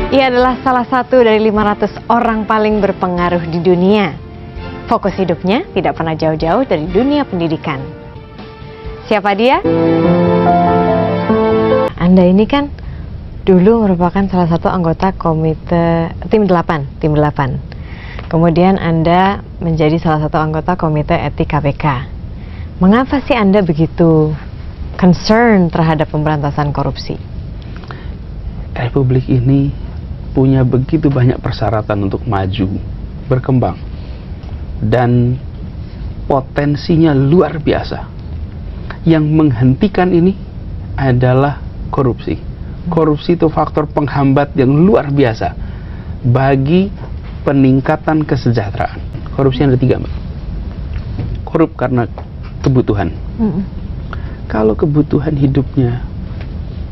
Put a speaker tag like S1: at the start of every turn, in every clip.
S1: Ia adalah salah satu dari 500 orang paling berpengaruh di dunia. Fokus hidupnya tidak pernah jauh-jauh dari dunia pendidikan. Siapa dia? Anda ini kan dulu merupakan salah satu anggota komite tim 8. Kemudian Anda menjadi salah satu anggota komite etik KPK. Mengapa sih Anda begitu concern terhadap pemberantasan korupsi?
S2: Republik ini punya begitu banyak persyaratan untuk maju, berkembang, dan potensinya luar biasa. Yang menghentikan ini adalah korupsi. Korupsi itu faktor penghambat yang luar biasa bagi peningkatan kesejahteraan. Korupsi ada 3, Mbak. Korup karena kebutuhan. Kalau kebutuhan hidupnya,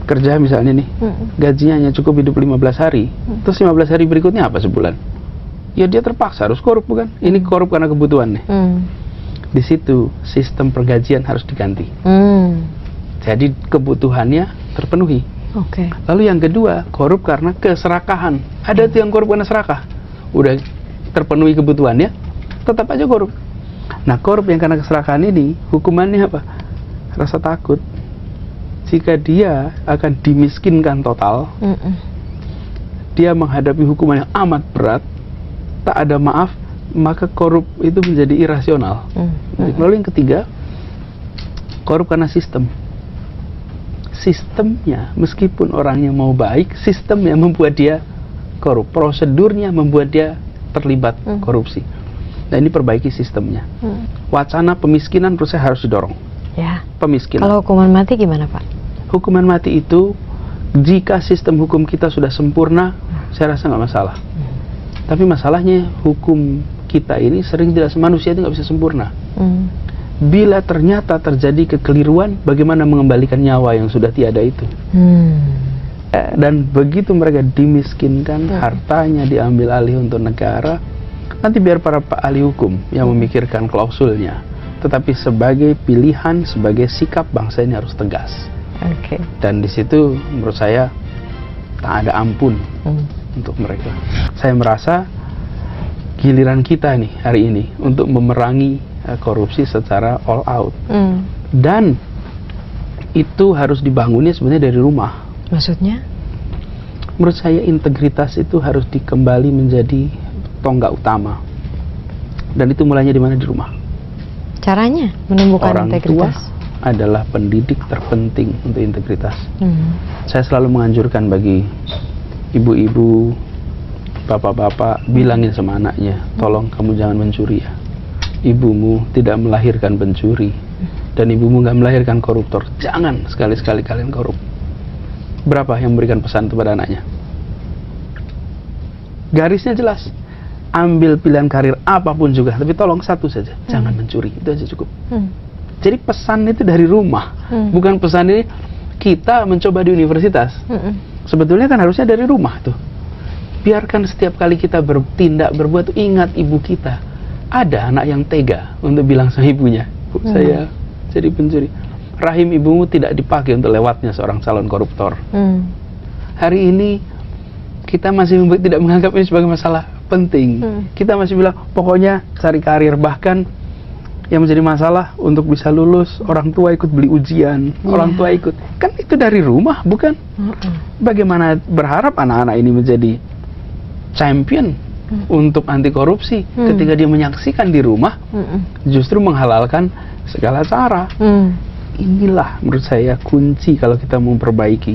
S2: kerja misalnya nih, gajinya hanya cukup hidup 15 hari, terus 15 hari berikutnya apa sebulan? Ya dia terpaksa harus korup, bukan? Ini korup karena kebutuhan nih. Di situ sistem pergajian harus diganti. Jadi kebutuhannya terpenuhi. Lalu yang kedua, korup karena keserakahan. Ada tuh yang korup karena serakah. Udah terpenuhi kebutuhannya, tetap aja korup. Nah, korup yang karena keserakahan ini, hukumannya apa? Rasa takut. Jika dia akan dimiskinkan total, dia menghadapi hukuman yang amat berat, tak ada maaf, maka korup itu menjadi irasional. Lalu yang ketiga, korup karena sistem. Sistemnya, meskipun orangnya mau baik, sistemnya membuat dia korup. Prosedurnya membuat dia terlibat korupsi. Nah, ini perbaiki sistemnya. Wacana pemiskinan menurut saya harus didorong.
S1: Ya.
S2: Pemiskinan.
S1: Kalau hukuman mati gimana, Pak?
S2: Hukuman mati itu, jika sistem hukum kita sudah sempurna, saya rasa nggak masalah. Tapi masalahnya hukum kita ini sering tidak, manusia itu nggak bisa sempurna. Bila ternyata terjadi kekeliruan, bagaimana mengembalikan nyawa yang sudah tiada itu? Dan begitu mereka dimiskinkan, hartanya diambil alih untuk negara, nanti biar para ahli hukum yang memikirkan klausulnya. Tetapi sebagai pilihan, sebagai sikap bangsa ini harus tegas. Dan di situ menurut saya tak ada ampun untuk mereka. Saya merasa giliran kita nih hari ini untuk memerangi korupsi secara all out. Dan itu harus dibangunnya sebenarnya dari rumah. Maksudnya? Menurut saya integritas itu harus dikembali menjadi tonggak utama. Dan itu mulainya di mana? Di rumah. Caranya menumbuhkan orang integritas? Tua adalah pendidik terpenting untuk integritas. Saya selalu menganjurkan bagi ibu-ibu, bapak-bapak, bilangin sama anaknya, tolong kamu jangan mencuri ya. Ibumu tidak melahirkan pencuri, dan ibumu nggak melahirkan koruptor. Jangan sekali-sekali kalian korup. Berapa yang memberikan pesan kepada anaknya? Garisnya jelas. Ambil pilihan karir apapun juga, tapi tolong satu saja, jangan mencuri. Itu aja cukup. Jadi pesan itu dari rumah, bukan pesan ini kita mencoba di universitas. Sebetulnya kan harusnya dari rumah tuh. Biarkan setiap kali kita bertindak, berbuat tuh ingat ibu kita. Ada anak yang tega untuk bilang sama ibunya, Bu, saya jadi pencuri. Rahim ibumu tidak dipakai untuk lewatnya seorang calon koruptor. Hari ini kita masih tidak menganggap ini sebagai masalah penting. Kita masih bilang pokoknya cari karir, bahkan yang menjadi masalah untuk bisa lulus, orang tua ikut beli ujian, orang tua ikut, kan itu dari rumah, bukan? Bagaimana berharap anak-anak ini menjadi champion untuk anti korupsi ketika dia menyaksikan di rumah justru menghalalkan segala cara. Inilah menurut saya kunci kalau kita memperbaiki